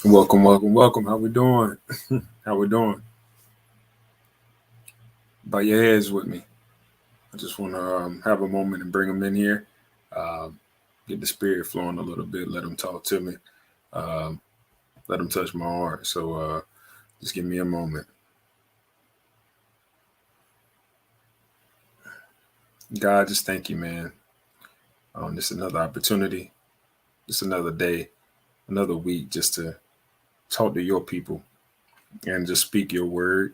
Welcome, welcome, welcome. How we doing? How we doing? Bow your heads with me. I just want to have a moment and bring them in here. Um, get the spirit flowing a little bit. Let them talk to me. Um, let them touch my heart. So just give me a moment. God, just thank you, man. Just another opportunity. Just another day. Another week just to talk to your people and just speak your word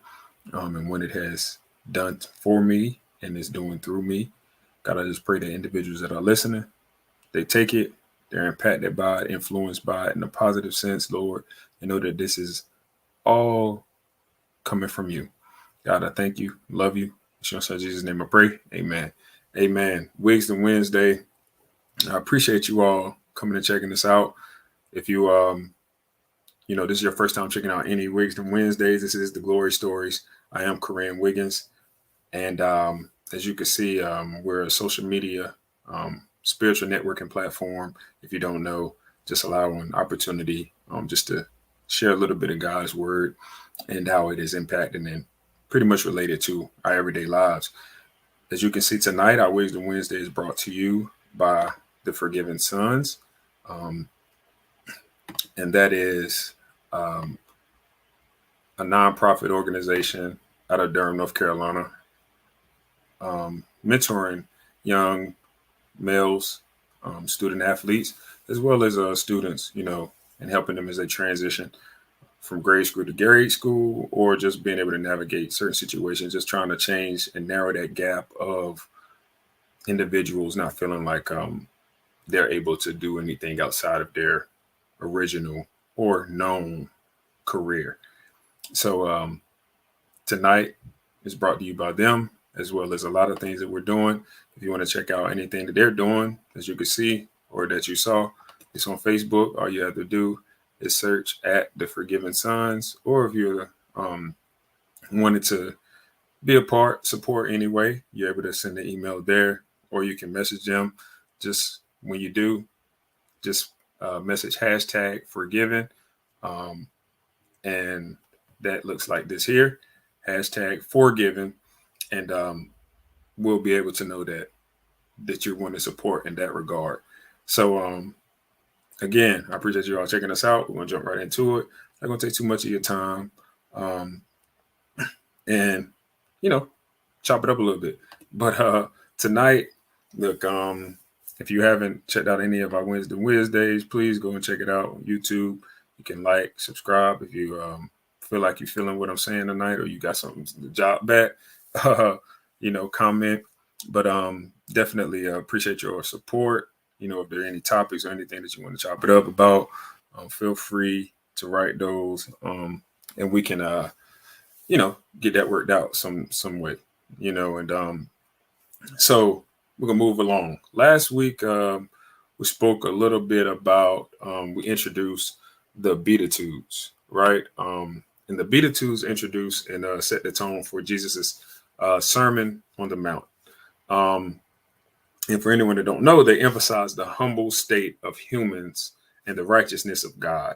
and what it has done for me and is doing through me. God, I just pray that individuals that are listening, they take it, they're impacted by it, influenced by it in a positive sense, Lord, and know that this is all coming from you. God, I thank you, love you. In your son Jesus' name I pray. Amen. Amen. Wigg'Sdom Wednesday. I appreciate you all coming and checking this out. If you this is your first time checking out any Wigg'Sdom Wednesdays, this is the Glory Stories. I am Corinne Wiggins. And as you can see, we're a social media, spiritual networking platform. If you don't know, just allowing opportunity just to share a little bit of God's word and how it is impacting and pretty much related to our everyday lives. As you can see tonight, our Wisdom Wednesday is brought to you by the Forgiven Sons, um, and that is um, a nonprofit organization out of Durham, North Carolina, mentoring young males, student athletes, as well as students, and helping them as they transition from grade school to grade school, or just being able to navigate certain situations, just trying to change and narrow that gap of individuals not feeling like they're able to do anything outside of their original or known career. So tonight is brought to you by them, as well as a lot of things that we're doing. If you want to check out anything that they're doing, as you can see, or that you saw, it's on Facebook. All you have to do is search at the Forgiven Sons, or if you're wanted to be a part, support anyway, you're able to send an email there, or you can message them. Just when you do, just message hashtag forgiven, um, and that looks like this here, hashtag forgiven, and we'll be able to know that you want to support in that regard. So again, I appreciate you all checking us out. We're gonna jump right into it. Not gonna take too much of your time, um, and you know, chop it up a little bit. But tonight, look, if you haven't checked out any of our Wednesdays, please go and check it out on YouTube. You can like, subscribe if you feel like you're feeling what I'm saying tonight, or you got something to jot back. Comment. But definitely appreciate your support. If there are any topics or anything that you want to chop it up about, feel free to write those, and we can get that worked out some way. And so we're gonna move along. Last week we spoke a little bit about we introduced the Beatitudes, right? And the Beatitudes introduced and set the tone for Jesus's Sermon on the Mount. Um, and for anyone that don't know, they emphasize the humble state of humans and the righteousness of God,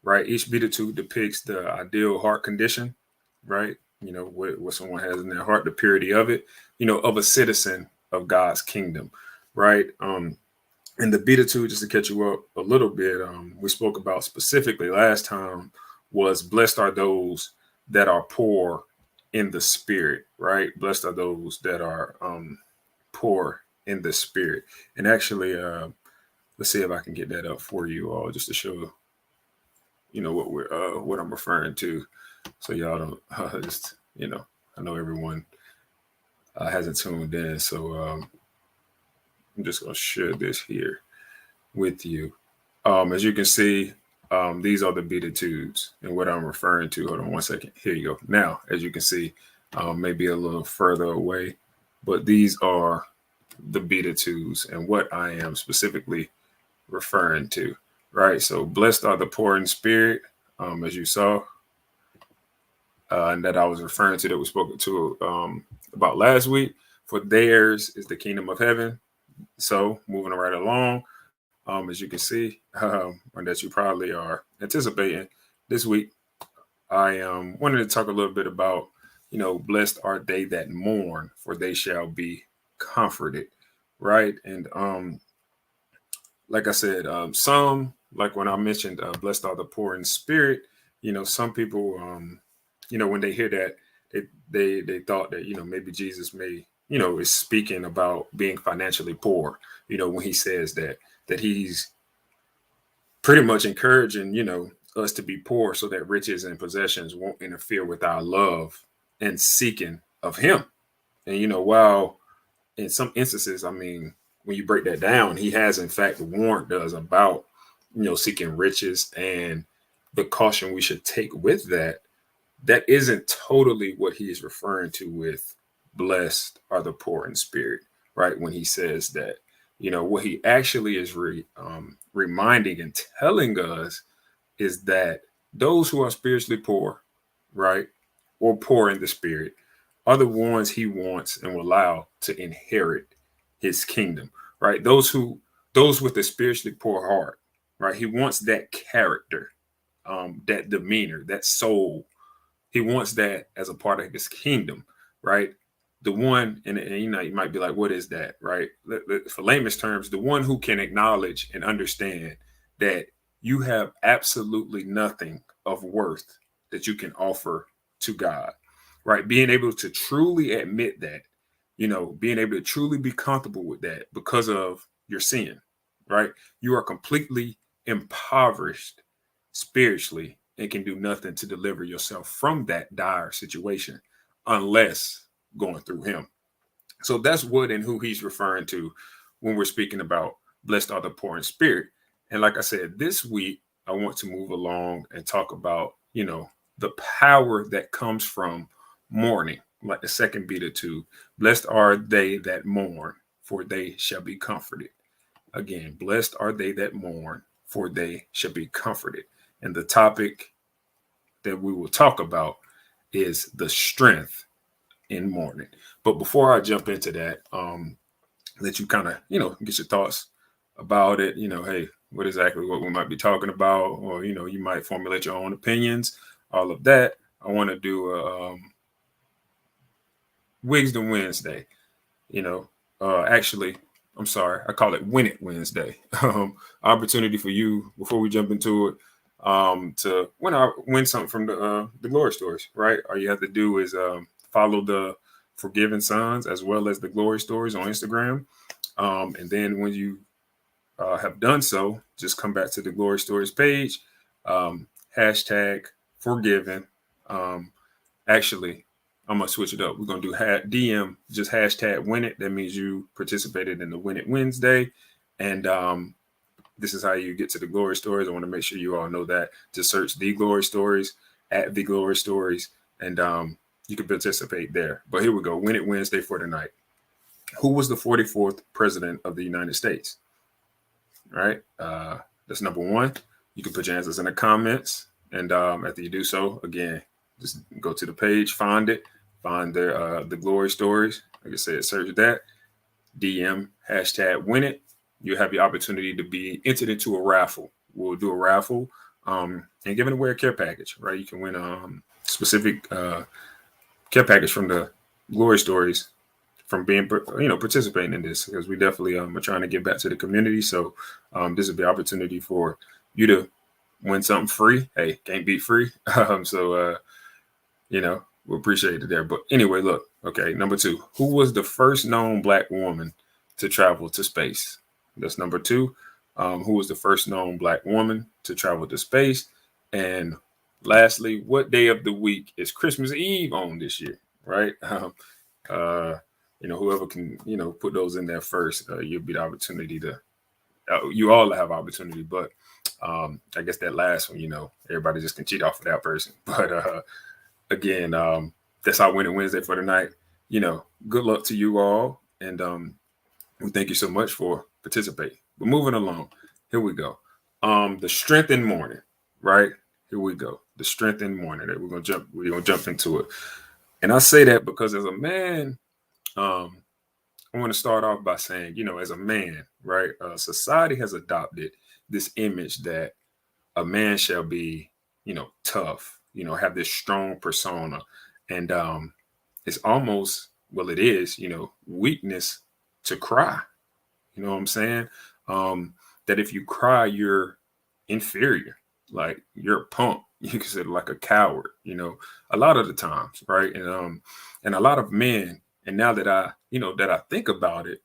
right? Each Beatitude depicts the ideal heart condition, right? What someone has in their heart, the purity of it, of a citizen of God's kingdom, right? And the Beatitude, just to catch you up a little bit, we spoke about specifically last time was blessed are those that are poor in the spirit, right? Blessed are those that are poor in the spirit. And actually, let's see if I can get that up for you all, just to show what I'm referring to, so y'all don't just I know everyone hasn't tuned in, so I'm just gonna share this here with you. As you can see, these are the Beatitudes, and what I'm referring to. Hold on one second. Here you go. Now, as you can see, maybe a little further away, but these are the Beatitudes and what I am specifically referring to. Right. So, blessed are the poor in spirit, as you saw, and that I was referring to, that we spoke to about last week. For theirs is the kingdom of heaven. So, moving right along, As you can see, and that you probably are anticipating this week, I wanted to talk a little bit about, blessed are they that mourn, for they shall be comforted, right? And like I said, some, like when I mentioned, blessed are the poor in spirit, some people, when they hear that, they thought that, maybe Jesus may, is speaking about being financially poor, when he says that he's pretty much encouraging, us to be poor so that riches and possessions won't interfere with our love and seeking of him. And, while in some instances, I mean, when you break that down, he has in fact warned us about, seeking riches and the caution we should take with that. That isn't totally what he is referring to with blessed are the poor in spirit, right? When he says that, what he actually is reminding and telling us is that those who are spiritually poor, right, or poor in the spirit, are the ones he wants and will allow to inherit his kingdom, right? Those with the spiritually poor heart, right? He wants that character, that demeanor, that soul. He wants that as a part of his kingdom, right? The one, and you might be like, what is that, right? For layman's terms, the one who can acknowledge and understand that you have absolutely nothing of worth that you can offer to God, right? Being able to truly admit that, being able to truly be comfortable with that because of your sin, right? You are completely impoverished spiritually and can do nothing to deliver yourself from that dire situation unless going through him. So that's what and who he's referring to when we're speaking about blessed are the poor in spirit. And like I said, this week, I want to move along and talk about, the power that comes from mourning, like the second beat or two. Blessed are they that mourn, for they shall be comforted. Again, blessed are they that mourn, for they shall be comforted. And the topic that we will talk about is the strength in mourning. But before I jump into that, let you kind of, get your thoughts about it. Hey, what we might be talking about, or, you might formulate your own opinions, all of that. I want to do a Wigg'Sdom Wednesday, actually, I'm sorry, I call it Win It Wednesday. Opportunity for you before we jump into it, to win something from the glory stories, right? All you have to do is follow the Forgiven Sons as well as the glory stories on Instagram, and then when you have done so, just come back to the glory stories page, hashtag forgiven. Actually, I'm gonna switch it up. We're gonna do DM just hashtag win it. That means you participated in the Win It Wednesday, and this is how you get to the glory stories. I want to make sure you all know that. Just search the glory stories at the glory stories, and you can participate there. But here we go. Win It Wednesday for tonight. Who was the 44th president of the United States? All right. That's number one. You can put your answers in the comments, and after you do so, again, just go to the page, find it, find the glory stories. Like I said, search that, DM hashtag win it. You have the opportunity to be entered into a raffle. We'll do a raffle and giving away a care package, right? You can win a specific care package from the glory stories from being, participating in this, because we definitely are trying to give back to the community. So this is the opportunity for you to win something free. Hey, can't beat free. So we appreciate it there. But anyway, look, okay, number two, who was the first known Black woman to travel to space? That's number two. Who was the first known Black woman to travel to space? And lastly, what day of the week is Christmas Eve on this year, right? Whoever can, put those in there first, you'll be the opportunity to, you all have opportunity, but I guess that last one, everybody just can cheat off of that person. But again, that's our Win It Wednesday for tonight. Good luck to you all. And we thank you so much for participating. But moving along, here we go. The strength in mourning, right? Here we go. The strength in mourning. We're gonna jump into it. And I say that because as a man, I want to start off by saying, as a man, right, society has adopted this image that a man shall be, tough, have this strong persona. And it's almost, well, it is, weakness to cry. You know what I'm saying? Um, that if you cry, you're inferior, like you're a punk. You consider like a coward, a lot of the times, right? And a lot of men, and now that I think about it,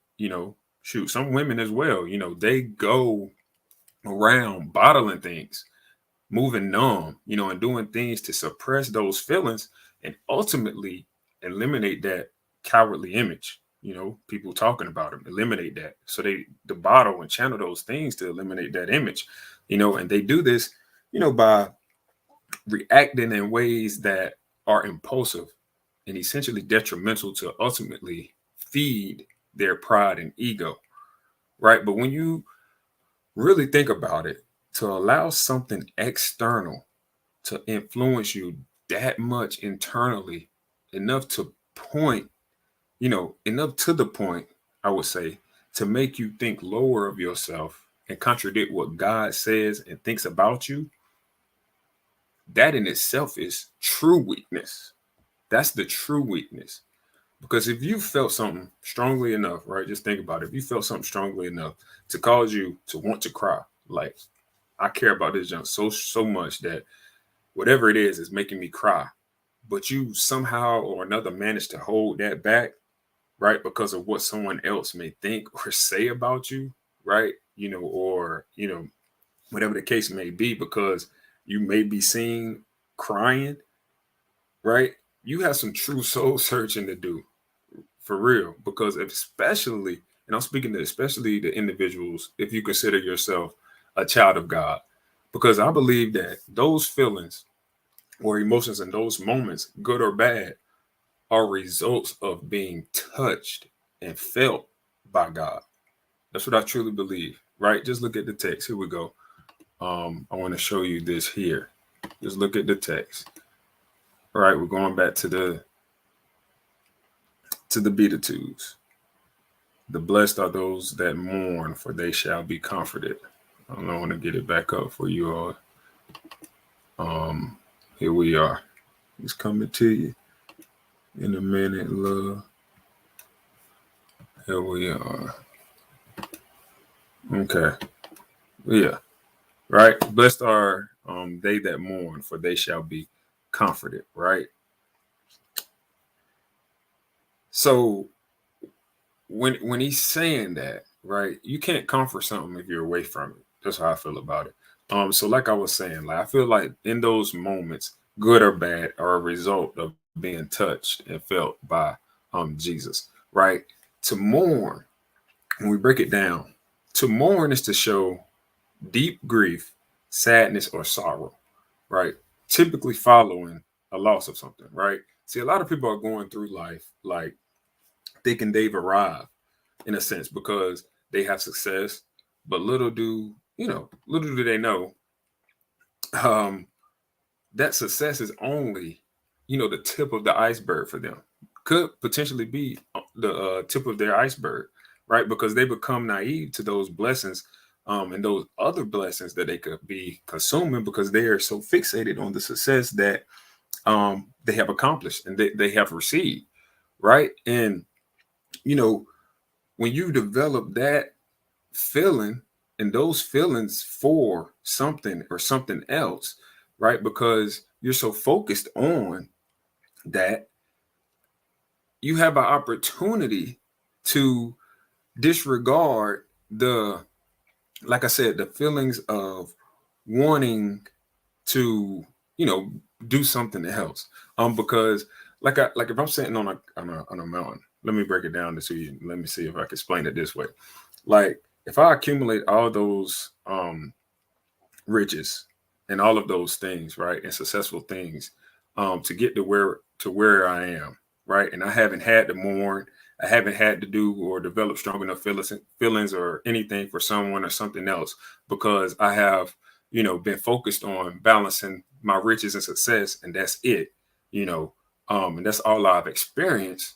shoot, some women as well, they go around bottling things, moving numb, and doing things to suppress those feelings and ultimately eliminate that cowardly image. People talking about them, eliminate that. So the bottle and channel those things to eliminate that image, and they do this, by reacting in ways that are impulsive and essentially detrimental to ultimately feed their pride and ego, right? But when you really think about it, to allow something external to influence you that much internally, enough to point, enough to the point, I would say, to make you think lower of yourself and contradict what God says and thinks about you, that in itself is true weakness. That's the true weakness. Because if you felt something strongly enough, right? Just think about it. If you felt something strongly enough to cause you to want to cry, like, I care about this junk so much that whatever it is making me cry. But you somehow or another manage to hold that back, right? Because of what someone else may think or say about you, right? Or, whatever the case may be, because you may be seen crying, right? You have some true soul searching to do, for real. Because especially, and I'm speaking to especially the individuals, if you consider yourself a child of God, because I believe that those feelings or emotions in those moments, good or bad, are results of being touched and felt by God. That's what I truly believe, right? Just look at the text. Here we go. I want to show you this here. Just look at the text. All right, we're going back to the Beatitudes. The blessed are those that mourn, for they shall be comforted. I want to get it back up for you all. Here we are. It's coming to you in a minute, love. Here we are. Okay. Yeah. Right. Blessed are they that mourn, for they shall be comforted. Right. So when he's saying that, right, you can't comfort something if you're away from it. That's how I feel about it. So like I was saying, like I feel like in those moments, good or bad, are a result of being touched and felt by Jesus. Right. To mourn, when we break it down, to mourn is to show deep grief, sadness, or sorrow, right? Typically following a loss of something, right? See, a lot of people are going through life like thinking they've arrived in a sense because they have success, but little do they know um, that success is only, the tip of the iceberg for them. Could potentially be the tip of their iceberg, right? Because they become naive to those blessings and those other blessings that they could be consuming because they are so fixated on the success that they have accomplished and they have received, right? And, you know, when you develop that feeling and those feelings for something or something else, right? Because you're so focused on that, you have an opportunity to disregard like I said, the feelings of wanting to, do something else. Because like if I'm sitting on a mountain, let me break it down to you. Let me see if I can explain it this way. Like if I accumulate all those riches and all of those things, right, and successful things, to get to where I am, right, and I haven't had to mourn, I haven't had to do or develop strong enough feelings or anything for someone or something else because I have, been focused on balancing my riches and success, and that's it, and that's all I've experienced.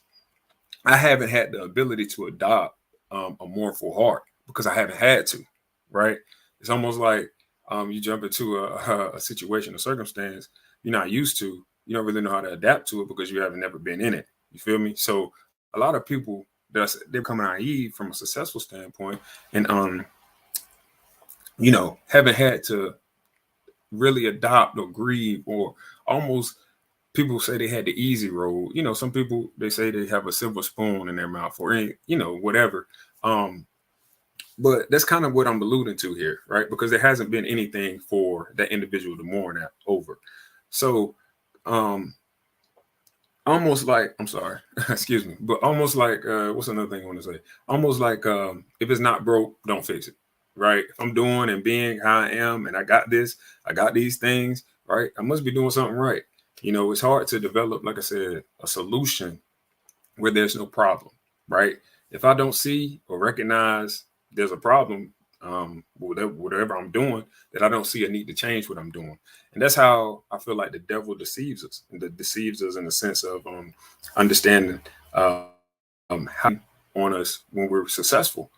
I haven't had the ability to adopt a mournful heart because I haven't had to, right? It's almost like you jump into a situation, a circumstance you're not used to. You don't really know how to adapt to it because you haven't never been in it. You feel me? So a lot of people they're becoming naive from a successful standpoint, and haven't had to really adopt or grieve or almost people say they had the easy road. Some people they say they have a silver spoon in their mouth or whatever. Um, but that's kind of what I'm alluding to here, right? Because there hasn't been anything for that individual to mourn that over. So um almost like I'm sorry, excuse me, but almost like what's another thing I want to say? Almost like if it's not broke, don't fix it. Right? If I'm doing and being how I am and I got this, I got these things, right? I must be doing something right. It's hard to develop, like I said, a solution where there's no problem, right? If I don't see or recognize there's a problem, whatever I'm doing, that I don't see a need to change what I'm doing. And that's how I feel like the devil deceives us, and deceives us in the sense of understanding how on us when we're successful,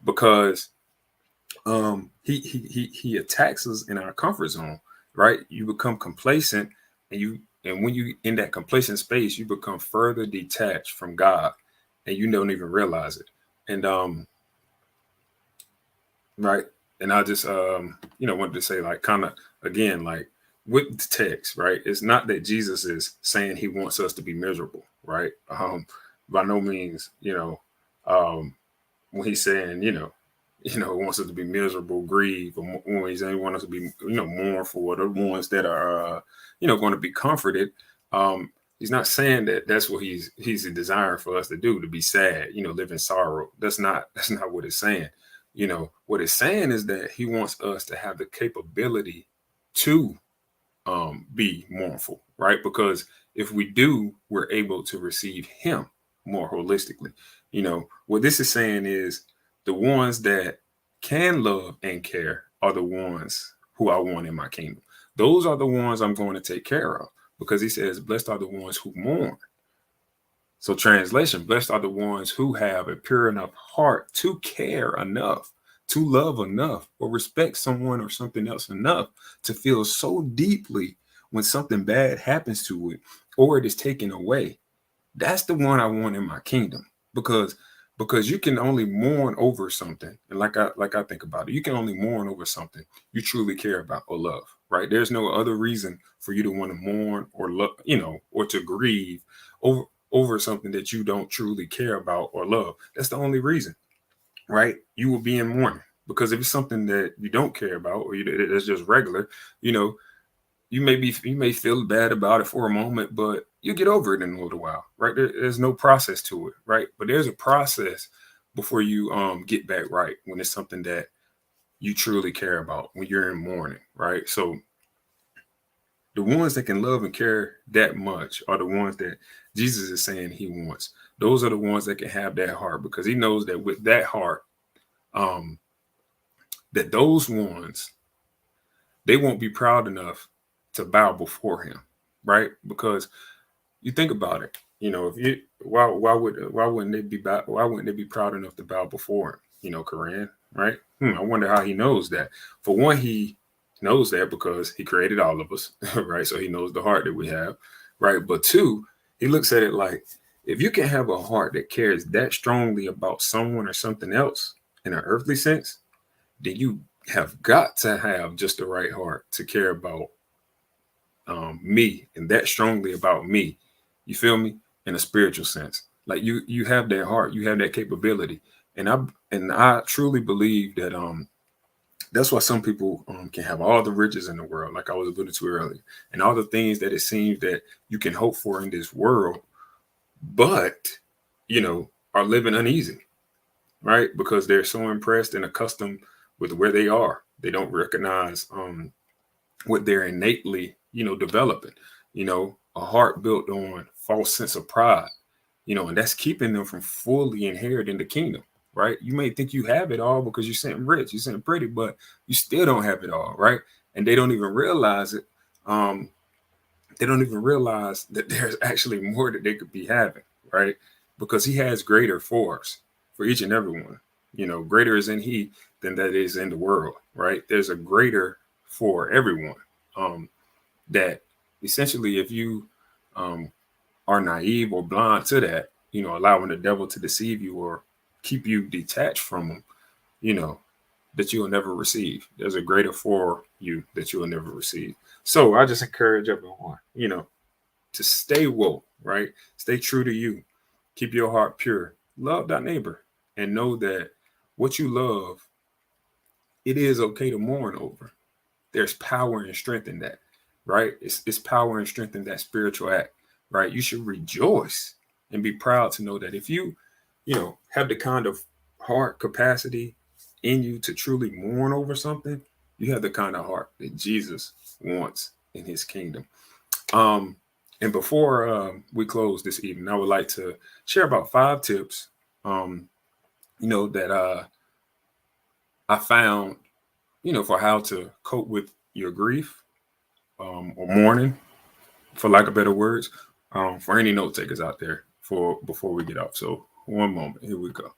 because he attacks us in our comfort zone, right? You become complacent, and when you in that complacent space, you become further detached from God, and you don't even realize it. And right, and I just wanted to say, like, kind of again, like with the text, right? It's not that Jesus is saying he wants us to be miserable, right? By no means, when he's saying, wants us to be miserable, grieve, or when he's saying he wants us to be, mournful, or the ones that are, going to be comforted. He's not saying that that's what he's desiring for us to do, to be sad, live in sorrow. That's not what it's saying. What it's saying is that he wants us to have the capability to be mournful, right? Because if we do, we're able to receive him more holistically. What this is saying is the ones that can love and care are the ones who I want in my kingdom. Those are the ones I'm going to take care of, because he says, blessed are the ones who mourn. So, translation, blessed are the ones who have a pure enough heart to care enough, to love enough, or respect someone or something else enough to feel so deeply when something bad happens to it or it is taken away. That's the one I want in my kingdom, because you can only mourn over something, and like I think about it, you can only mourn over something you truly care about or love, right? There's no other reason for you to want to mourn or love, or to grieve over something that you don't truly care about or love. That's the only reason, right? You will be in mourning, because if it's something that you don't care about, or it's just regular, you know, you may feel bad about it for a moment, but you get over it in a little while, right? There's no process to it, right? But there's a process before you get back right, when it's something that you truly care about, when you're in mourning, right? So the ones that can love and care that much are the ones that Jesus is saying he wants. Those are the ones that can have that heart, because he knows that with that heart, um, that those ones, they won't be proud enough to bow before him, right? Because you think about it, if you why wouldn't they be proud enough to bow before him? Koran, right? I wonder how he knows that. For one, he knows that because he created all of us, right? So he knows the heart that we have, right? But two, he looks at it like, if you can have a heart that cares that strongly about someone or something else in an earthly sense, then you have got to have just the right heart to care about me, and that strongly about me. You feel me? In a spiritual sense, like you have that heart, you have that capability, and I truly believe that that's why some people can have all the riches in the world, like I was alluding to earlier, and all the things that it seems that you can hope for in this world, but are living uneasy, right? Because they're so impressed and accustomed with where they are. They don't recognize what they're innately, developing, a heart built on false sense of pride, and that's keeping them from fully inheriting the kingdom, right? You may think you have it all because you're sitting rich, you're sitting pretty, but you still don't have it all, right? And they don't even realize it. They don't even realize that there's actually more that they could be having, right? because he has greater for us, for each and every one. Greater is in he than that is in the world, right? There's a greater for everyone. That essentially, if you are naive or blind to that, allowing the devil to deceive you or keep you detached from him, that you will never receive. There's a greater for you that you will never receive. So I just encourage everyone, to stay woke, right? Stay true to you. Keep your heart pure. Love thy neighbor and know that what you love, it is okay to mourn over. There's power and strength in that, right? It's power and strength in that spiritual act, right? You should rejoice and be proud to know that if you, have the kind of heart capacity in you to truly mourn over something, you have the kind of heart that Jesus wants in his kingdom. And before we close this evening, I would like to share about 5 tips, that I found, for how to cope with your grief or mourning, for lack of better words, for any note takers out there for before we get off. So one moment, here we go.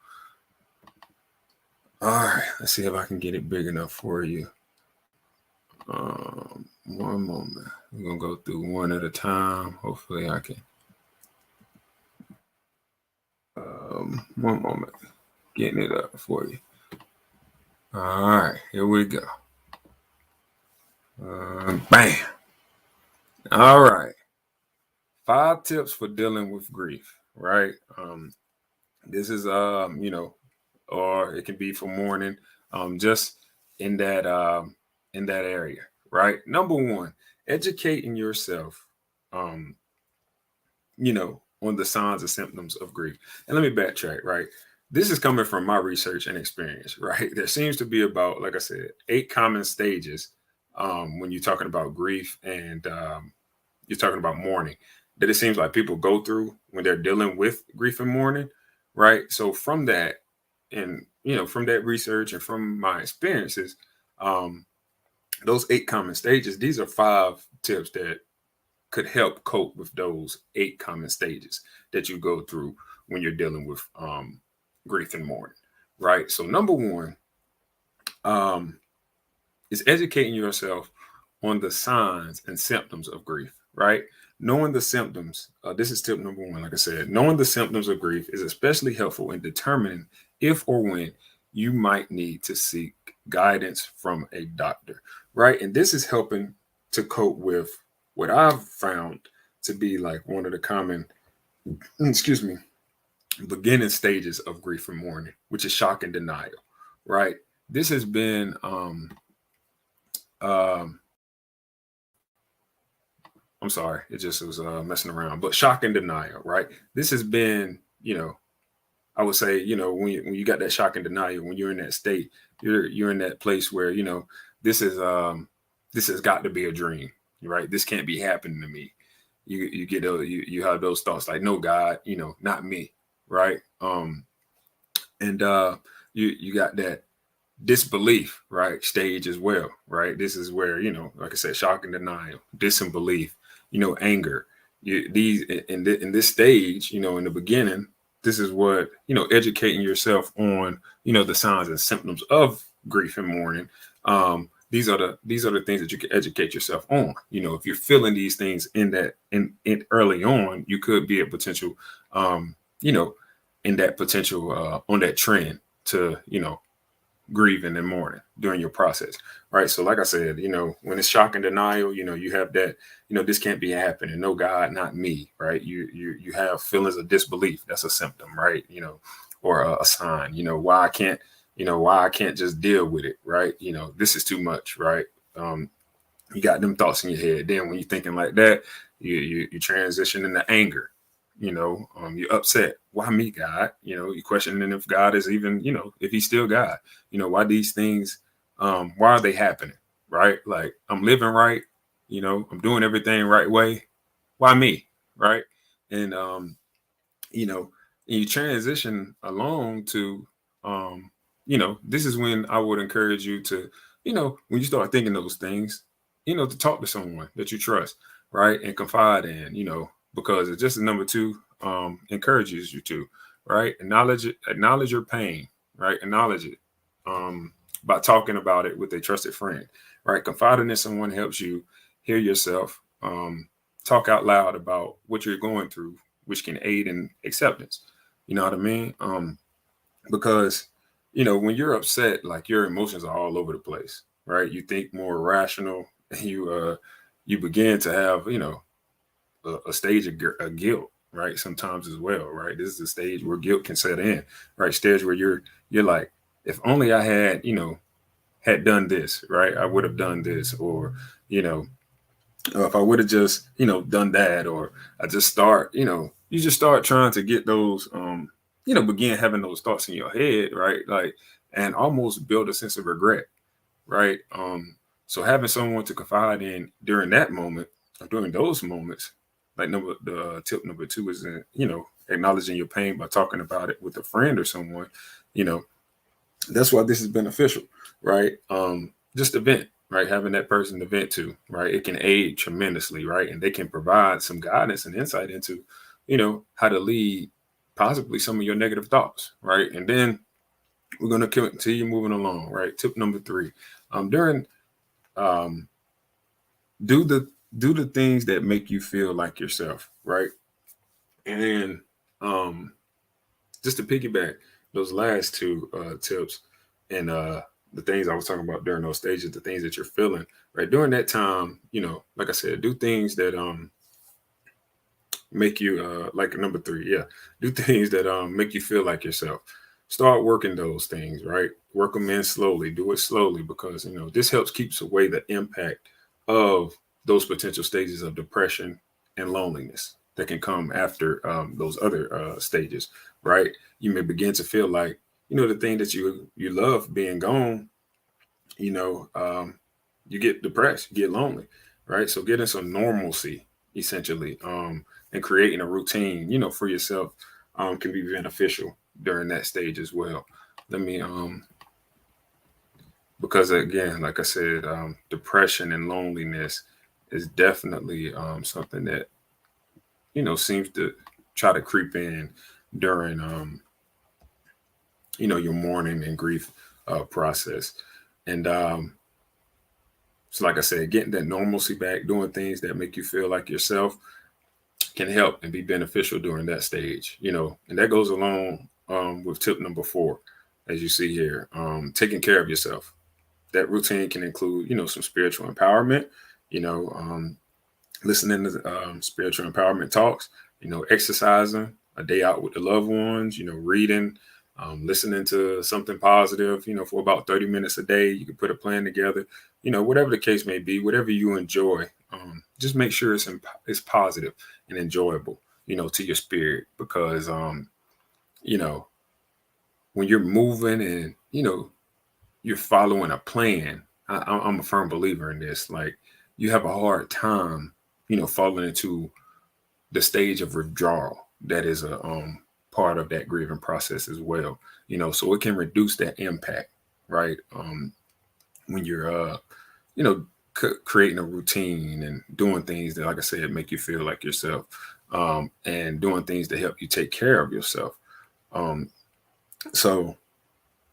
All right, let's see if I can get it big enough for you. One moment. We're gonna go through one at a time. Hopefully I can. One moment. Getting it up for you. All right, here we go. Bam. All right. 5 tips for dealing with grief, right? This is or it can be for mourning, just in that area, right? Number 1, educating yourself, on the signs and symptoms of grief. And let me backtrack, right? This is coming from my research and experience, right? There seems to be about, like I said, 8 common stages when you're talking about grief and you're talking about mourning, that it seems like people go through when they're dealing with grief and mourning, right? So from that, and from that research and from my experiences, those 8 common stages, these are 5 tips that could help cope with those 8 common stages that you go through when you're dealing with grief and mourning, right? So number 1 is educating yourself on the signs and symptoms of grief, right? Knowing the symptoms, this is tip number 1, like I said, knowing the symptoms of grief is especially helpful in determining if or when you might need to seek guidance from a doctor, right? And this is helping to cope with what I've found to be like one of the common, beginning stages of grief and mourning, which is shock and denial, right? This has been, I'm sorry, it just was messing around, but shock and denial, right? This has been, I would say, when you got that shock and denial, when you're in that state, you're in that place where, this has got to be a dream, right? This can't be happening to me. You get you have those thoughts like, no, God, not me, right? And you got that disbelief, right, stage as well, right? This is where, like I said, shock and denial, disbelief, anger. These in this stage, in the beginning, this is what, educating yourself on, the signs and symptoms of grief and mourning. These are the things that you can educate yourself on. If you're feeling these things in early on, you could be a potential, in that potential on that trend to, grieving and mourning during your process, right? So like I said, when it's shock and denial, you have that, this can't be happening, no, God, not me, right? You have feelings of disbelief. That's a symptom, right? Or a sign, why I can't just deal with it, right? This is too much, right? You got them thoughts in your head. Then when you're thinking like that, you transition into anger. You're upset. Why me, God? You're questioning if God is even, if he's still God. Why these things, why are they happening? Right? Like, I'm living right, I'm doing everything right way. Why me? Right? And you transition along to this is when I would encourage you to, when you start thinking those things, to talk to someone that you trust, right? And confide in, because it's just number 2, encourages you to, right? Acknowledge it, acknowledge your pain, right? Acknowledge it by talking about it with a trusted friend, right? Confiding in someone helps you hear yourself, talk out loud about what you're going through, which can aid in acceptance. You know what I mean? Because when you're upset, like your emotions are all over the place, right? You think more rational. You begin to have a stage of guilt, right? Sometimes as well, right? This is a stage where guilt can set in, right? Stage where you're like, if only I had done this, right? I would have done this, or you know, if I would have just done that, or I just start, you just start trying to get those, begin having those thoughts in your head, right? Like, and almost build a sense of regret, right? So having someone to confide in during that moment, or during those moments, like tip number two is acknowledging your pain by talking about it with a friend or someone. You know, that's why this is beneficial, right? Just to vent, right? Having that person to vent to, right? It can aid tremendously, right? And they can provide some guidance and insight into, how to lead possibly some of your negative thoughts, right? And then we're going to continue moving along, right? Tip number three, during um, do the things that make you feel like yourself, right? And just to piggyback those last two tips and the things I was talking about during those stages, the things that you're feeling, right? During that time, like I said, do things that make you like number three, yeah, do things that make you feel like yourself. Start working those things, right? Work them in slowly, do it slowly, because this helps keeps away the impact of those potential stages of depression and loneliness that can come after those other stages, right? You may begin to feel like the thing that you love being gone. you know um, you get depressed, you get lonely, right? So getting some normalcy, essentially, and creating a routine, for yourself, can be beneficial during that stage as well. Let me because again, like I said, depression and loneliness is definitely something that seems to try to creep in during your mourning and grief process. And so like I said, getting that normalcy back, doing things that make you feel like yourself, can help and be beneficial during that stage. And that goes along with tip number four, as you see here, taking care of yourself. That routine can include some spiritual empowerment, you know um, listening to spiritual empowerment talks, exercising, a day out with the loved ones, reading, listening to something positive, for about 30 minutes a day. You can put a plan together, whatever the case may be, whatever you enjoy. Just make sure it's positive and enjoyable, to your spirit, because, you know, when you're moving and, you're following a plan, I'm a firm believer in this. Like, you have a hard time, falling into the stage of withdrawal that is a part of that grieving process as well. So it can reduce that impact, right? When you're creating a routine and doing things that, like I said, make you feel like yourself, and doing things to help you take care of yourself. Um, so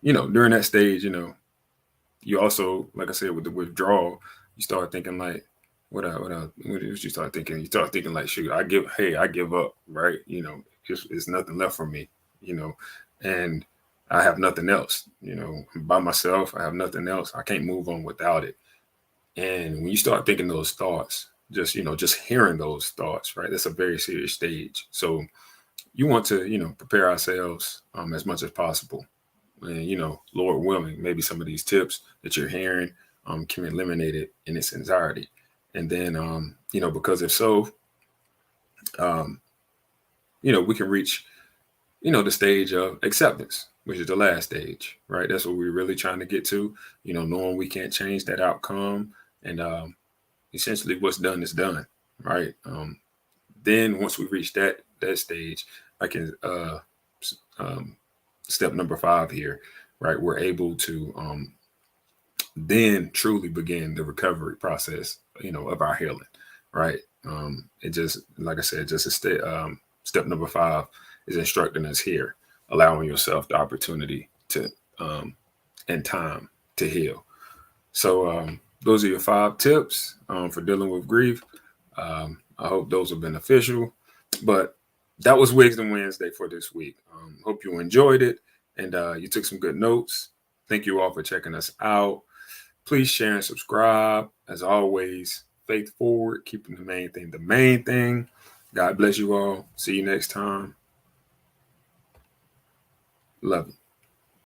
during that stage, you also, like I said, with the withdrawal, you start thinking like, what did you start thinking? You start thinking like, shoot, I give up, right? It's nothing left for me, you know, and I have nothing else, I'm by myself. I have nothing else. I can't move on without it. And when you start thinking those thoughts, just hearing those thoughts, right? That's a very serious stage. So you want to, prepare ourselves as much as possible. And, Lord willing, maybe some of these tips that you're hearing can eliminate it in its entirety. And then, because if so, um, we can reach, the stage of acceptance, which is the last stage, right? That's what we're really trying to get to, knowing we can't change that outcome. And essentially what's done is done, right? Then once we reach that stage, I can um, step number five here, right? We're able to then truly begin the recovery process, of our healing, right? It just, like I said, just step number 5 is instructing us here, allowing yourself the opportunity to and time to heal. So those are your 5 tips for dealing with grief. I hope those are beneficial. But that was Wigg'Sdom Wednesday for this week. Hope you enjoyed it and you took some good notes. Thank you all for checking us out. Please share and subscribe. As always, faith forward, keeping the main thing the main thing. God bless you all. See you next time. Love you.